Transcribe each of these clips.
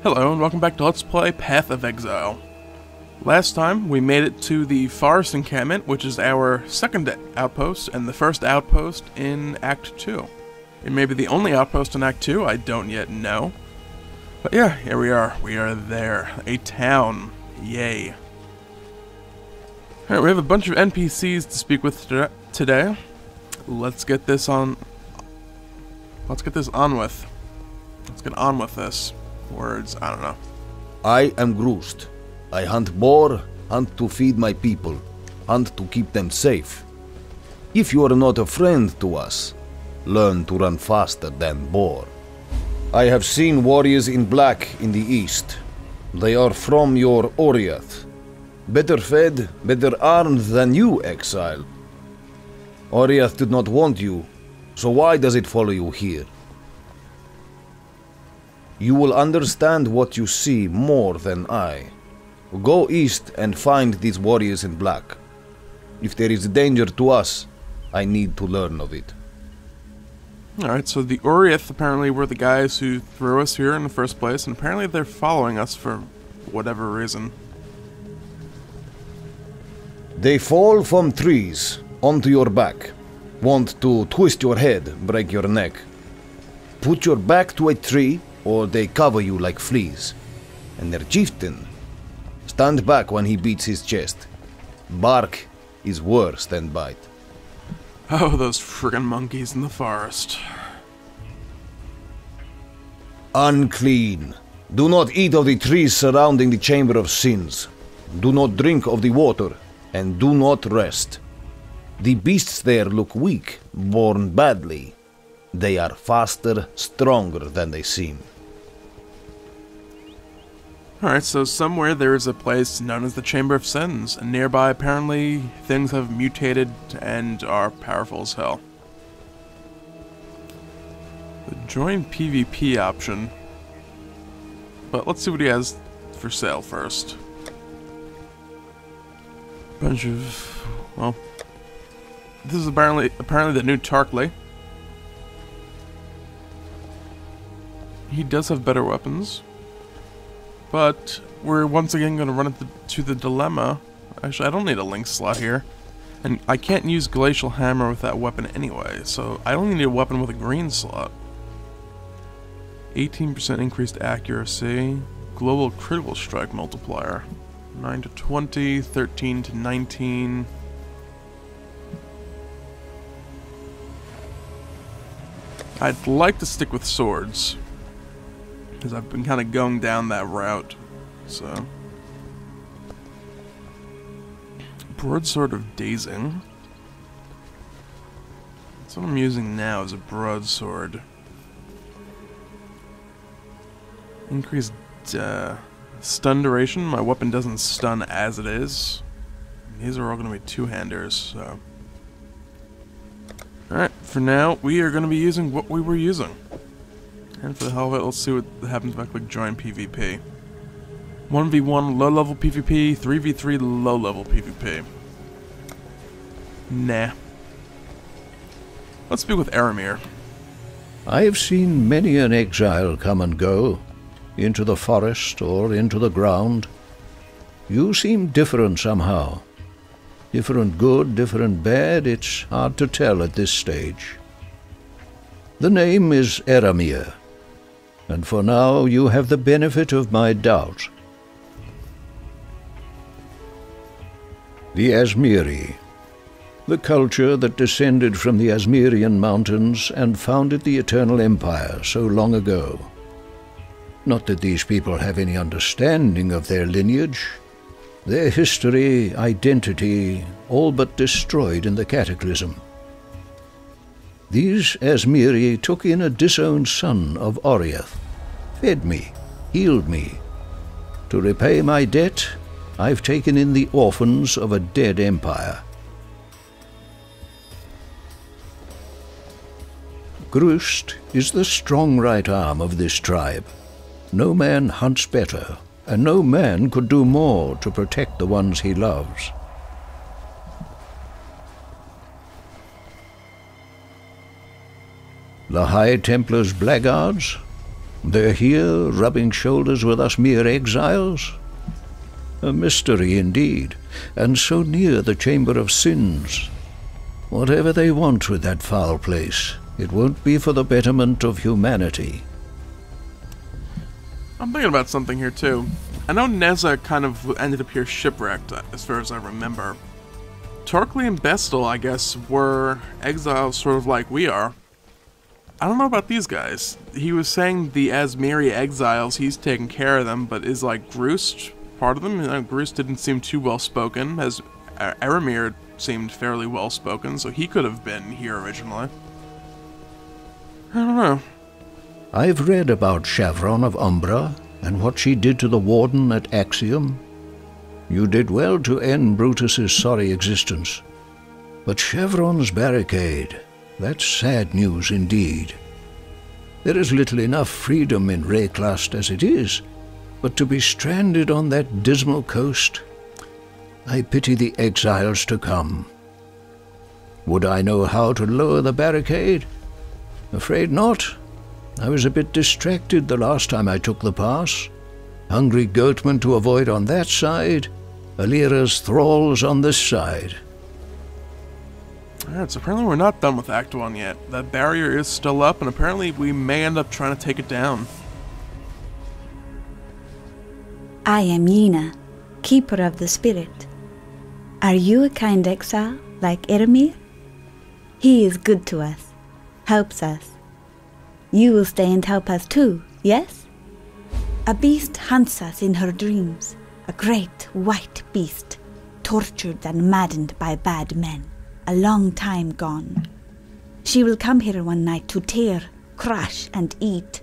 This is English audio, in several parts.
Hello and welcome back to Let's Play Path of Exile. Last time we made it to the Forest Encampment, which is our second outpost and the first outpost in Act 2. It may be the only outpost in Act 2, I don't yet know. But yeah, here we are. We are there. A town. Yay. Alright, we have a bunch of NPCs to speak with today. Let's get this on... Let's get on with this. Words, I don't know. I am Groost. I hunt boar, hunt to feed my people, hunt to keep them safe. If you are not a friend to us, learn to run faster than boar. I have seen warriors in black in the east. They are from your Oriath. Better fed, better armed than you, Exile. Oriath did not want you, so why does it follow you here? You will understand what you see more than I. Go east and find these warriors in black. If there is danger to us, I need to learn of it. Alright, so the Oriath apparently were the guys who threw us here in the first place, and apparently they're following us for whatever reason. They fall from trees onto your back. Want to twist your head, break your neck. Put your back to a tree, or they cover you like fleas. And their chieftain, stand back when he beats his chest. Bark is worse than bite. Oh, those friggin' monkeys in the forest. Unclean. Do not eat of the trees surrounding the Chamber of Sins. Do not drink of the water, and do not rest. The beasts there look weak, born badly. They are faster, stronger than they seem. Alright, so somewhere there is a place known as the Chamber of Sins, and nearby apparently things have mutated and are powerful as hell. The join PvP option. But let's see what he has for sale first. Bunch of... well... this is apparently the new Tarkley. He does have better weapons. But we're once again going to run into the dilemma. Actually, I don't need a link slot here. And I can't use Glacial Hammer with that weapon anyway, so I only need a weapon with a green slot. 18% increased accuracy. Global critical strike multiplier. 9 to 20, 13 to 19. I'd like to stick with swords, because I've been kind of going down that route, so... Broadsword of Dazing. That's what I'm using now, is a broadsword. Increased stun duration. My weapon doesn't stun as it is. These are all going to be two-handers, so... Alright, for now, we are going to be using what we were using. And for the hell of it, let's see what happens if I click Join PvP. 1v1 low-level PvP, 3v3 low-level PvP. Nah. Let's speak with Aramir. I have seen many an exile come and go, into the forest or into the ground. You seem different somehow. Different good, different bad, it's hard to tell at this stage. The name is Aramir, and for now you have the benefit of my doubt. The Asmiri, the culture that descended from the Asmirian mountains and founded the Eternal Empire so long ago. Not that these people have any understanding of their lineage. Their history, identity, all but destroyed in the Cataclysm. These Asmiri took in a disowned son of Oriath, fed me, healed me. To repay my debt, I've taken in the orphans of a dead empire. Groost is the strong right arm of this tribe. No man hunts better, and no man could do more to protect the ones he loves. The High Templar's blackguards? They're here, rubbing shoulders with us mere exiles? A mystery indeed, and so near the Chamber of Sins. Whatever they want with that foul place, it won't be for the betterment of humanity. I'm thinking about something here too. I know Neza kind of ended up here shipwrecked, as far as I remember. Torkley and Bestel, I guess, were exiles sort of like we are. I don't know about these guys. He was saying the Asmiri exiles, he's taking care of them, but is like Groost part of them? Groost didn't seem too well spoken, as Eramir seemed fairly well spoken, so he could have been here originally. I don't know. I've read about Chevron of Umbra, and what she did to the Warden at Axiom. You did well to end Brutus's sorry existence. But Chevron's barricade, that's sad news indeed. There is little enough freedom in Rayclast as it is, but to be stranded on that dismal coast, I pity the exiles to come. Would I know how to lower the barricade? Afraid not. I was a bit distracted the last time I took the pass. Hungry goatmen to avoid on that side, Alira's thralls on this side. Alright, so apparently we're not done with Act 1 yet. That barrier is still up, and apparently we may end up trying to take it down. I am Yena, Keeper of the Spirit. Are you a kind exile, like Eramir? He is good to us, helps us. You will stay and help us too, yes? A beast hunts us in her dreams, a great white beast, tortured and maddened by bad men, a long time gone. She will come here one night to tear, crush, and eat.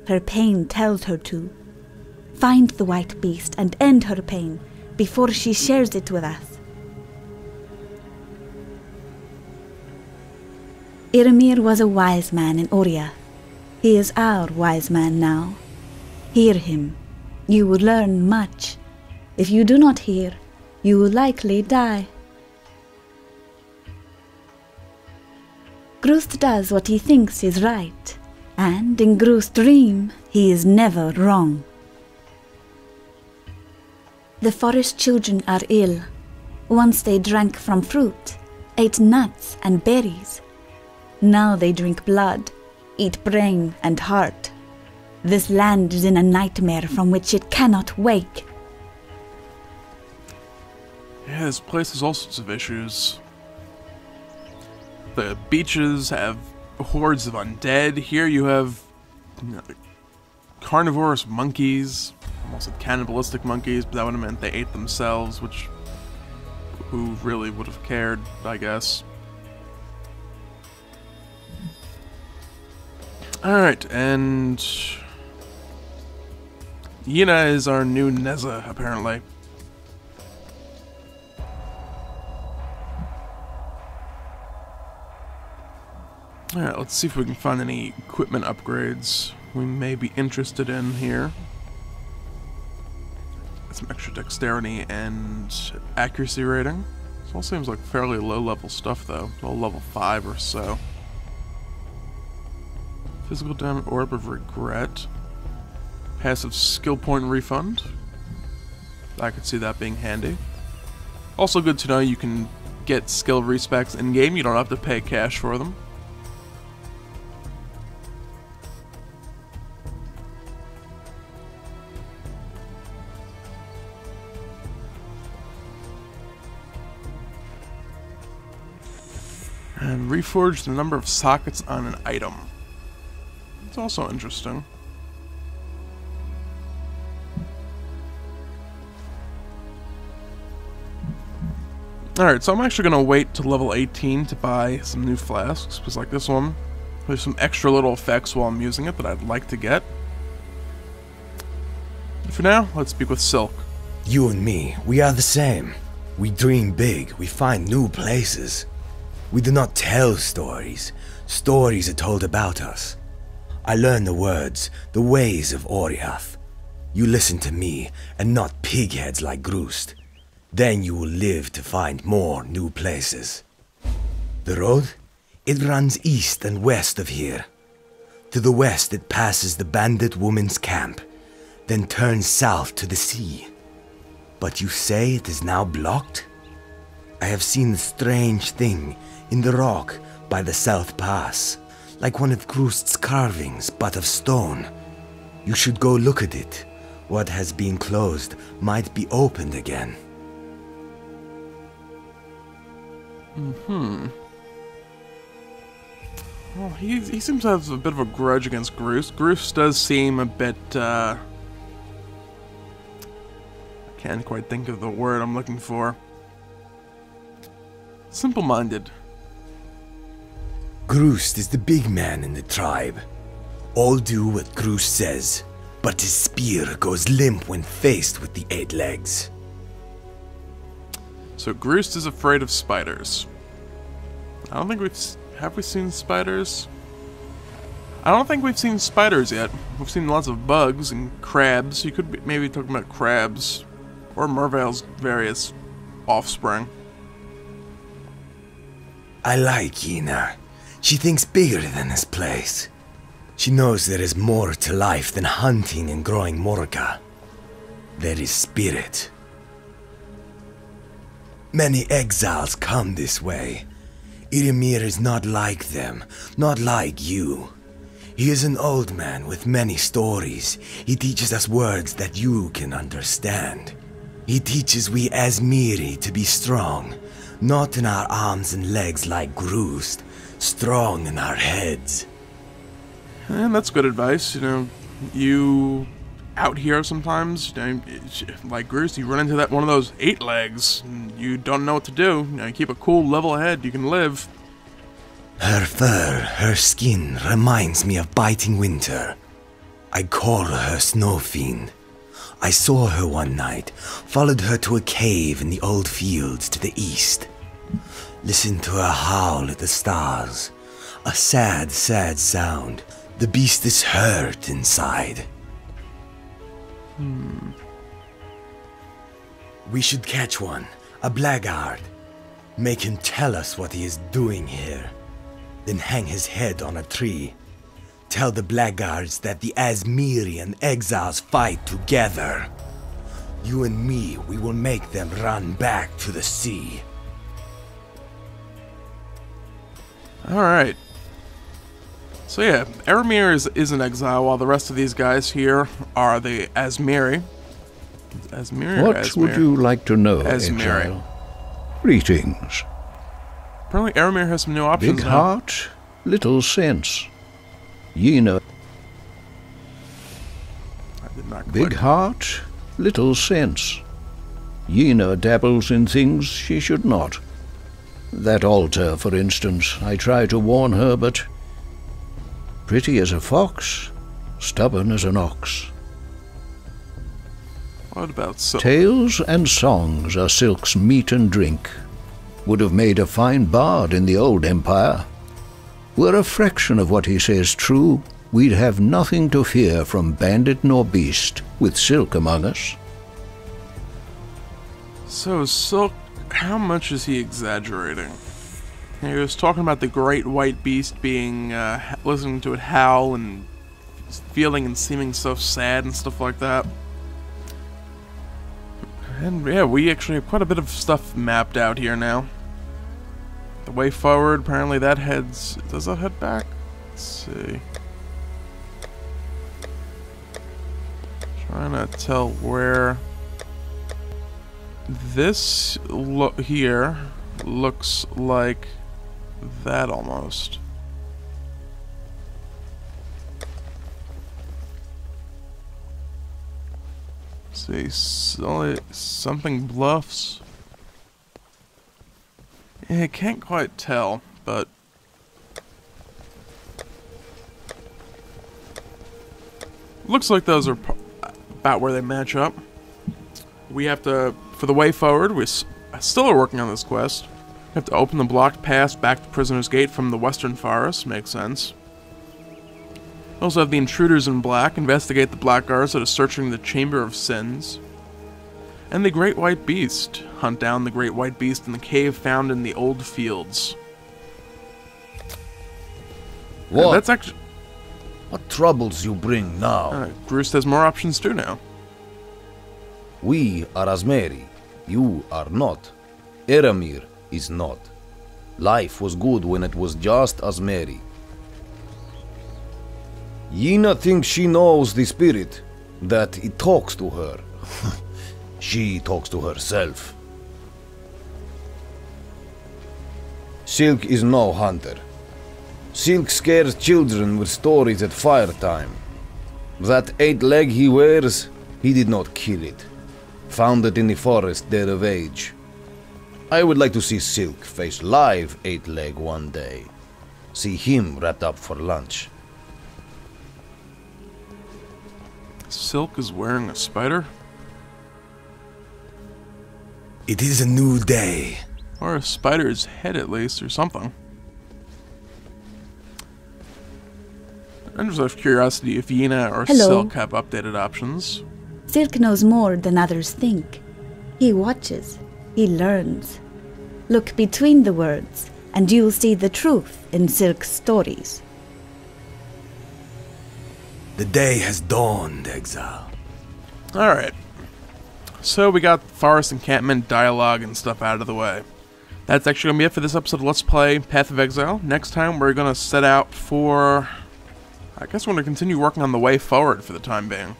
Her pain tells her to. Find the white beast and end her pain before she shares it with us. Eramir was a wise man in Oria. He is our wise man now. Hear him. You will learn much. If you do not hear, you will likely die. Groost does what he thinks is right, and in Groost's dream, he is never wrong. The forest children are ill. Once they drank from fruit, ate nuts and berries. Now they drink blood, eat brain and heart. This land is in a nightmare from which it cannot wake. Yeah, this place has all sorts of issues. The beaches have hordes of undead. Here you have carnivorous monkeys. Almost said cannibalistic monkeys, but that would have meant they ate themselves, which who really would have cared, I guess. Alright, and Yena is our new Neza, apparently. Alright, let's see if we can find any equipment upgrades we may be interested in here. Some extra dexterity and accuracy rating. This all seems like fairly low-level stuff, though. It's all level 5 or so. Physical damage, Orb of Regret. Passive skill point refund. I could see that being handy. Also good to know you can get skill respecs in-game. You don't have to pay cash for them. And reforge the number of sockets on an item. It's also interesting. Alright, so I'm actually going to wait to level 18 to buy some new flasks, because like this one, there's some extra little effects while I'm using it that I'd like to get. But for now, let's speak with Silk. You and me, we are the same. We dream big, we find new places. We do not tell stories. Stories are told about us. I learn the words, the ways of Oriath. You listen to me, and not pigheads like Groost. Then you will live to find more new places. The road? It runs east and west of here. To the west it passes the bandit woman's camp, then turns south to the sea. But you say it is now blocked? I have seen a strange thing in the rock by the South Pass, like one of Groost's carvings, but of stone. You should go look at it. What has been closed might be opened again. Well, he seems to have a bit of a grudge against Groos. Groos does seem a bit, I can't quite think of the word I'm looking for. Simple-minded. Groost is the big man in the tribe. All do what Groost says, but his spear goes limp when faced with the 8 legs. So Groos is afraid of spiders. I don't think have we seen spiders? I don't think we've seen spiders yet. We've seen lots of bugs and crabs. You could be maybe talking about crabs or Merveil's various offspring. I like Ina. She thinks bigger than this place. She knows there is more to life than hunting and growing morka. There is spirit. Many exiles come this way. Irimir is not like them, not like you. He is an old man with many stories. He teaches us words that you can understand. He teaches we Asmiri to be strong, not in our arms and legs like Groost, strong in our heads. And that's good advice. You know, you out here sometimes, you know, like Groos, you run into that one of those 8 legs, and you don't know what to do. You know, you keep a cool level head, you can live. Her fur, her skin reminds me of biting winter. I call her Snow Fiend. I saw her one night, followed her to a cave in the old fields to the east. Listened to her howl at the stars. A sad, sad sound. The beast is hurt inside. We should catch one, a blackguard. Make him tell us what he is doing here. Then hang his head on a tree. Tell the blackguards that the Asmiri and exiles fight together. You and me, we will make them run back to the sea. Alright. So yeah, Erimir is in exile, while the rest of these guys here are the Asmiri. Asmiri or What Asmir? would you like to know, Asmiri. Exile? Greetings. Apparently Erimir has some new options Big now. heart, little sense. Ye know. I did not Big click. heart, little sense. Yena dabbles in things she should not. That altar, for instance, I try to warn her, but pretty as a fox, stubborn as an ox. What about Silk? Tales and songs are Silk's meat and drink. Would have made a fine bard in the old empire. Were a fraction of what he says true, we'd have nothing to fear from bandit nor beast, with Silk among us. So Silk, how much is he exaggerating? He was talking about the great white beast being, listening to it howl and feeling and seeming so sad and stuff like that. And yeah, we actually have quite a bit of stuff mapped out here now. The way forward, apparently that heads... Does that head back? Let's see. Trying to tell where... This here looks like that almost. Let's see, something bluffs. Yeah, I can't quite tell, but looks like those are about where they match up. We have to, for the way forward, we still are working on this quest. We have to open the blocked path back to Prisoner's Gate from the Western Forest. Makes sense. We also have the Intruders in Black, investigate the blackguards that are searching the Chamber of Sins. And the Great White Beast, hunt down the Great White Beast in the cave found in the old fields. What? That's actually... What troubles you bring now? Groost has more options too now. We are Asmeri. You are not. Eramir is not. Life was good when it was just Asmeri. Yina thinks she knows the spirit, that it talks to her. She talks to herself. Silk is no hunter. Silk scares children with stories at fire time. That 8-leg he wears, he did not kill it. Found it in the forest dead of age. I would like to see Silk face live 8-leg one day. See him wrapped up for lunch. Silk is wearing a spider? It is a new day. Or a spider's head at least, or something. I'm just out of curiosity if Yina or Hello. Silk have updated options. Silk knows more than others think. He watches. He learns. Look between the words, and you'll see the truth in Silk's stories. The day has dawned, Exile. Alright. So we got forest encampment, dialogue, and stuff out of the way. That's actually going to be it for this episode of Let's Play Path of Exile. Next time we're going to set out for... I guess we're going to continue working on the way forward for the time being.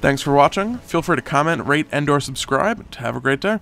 Thanks for watching. Feel free to comment, rate, and/or subscribe. Have a great day.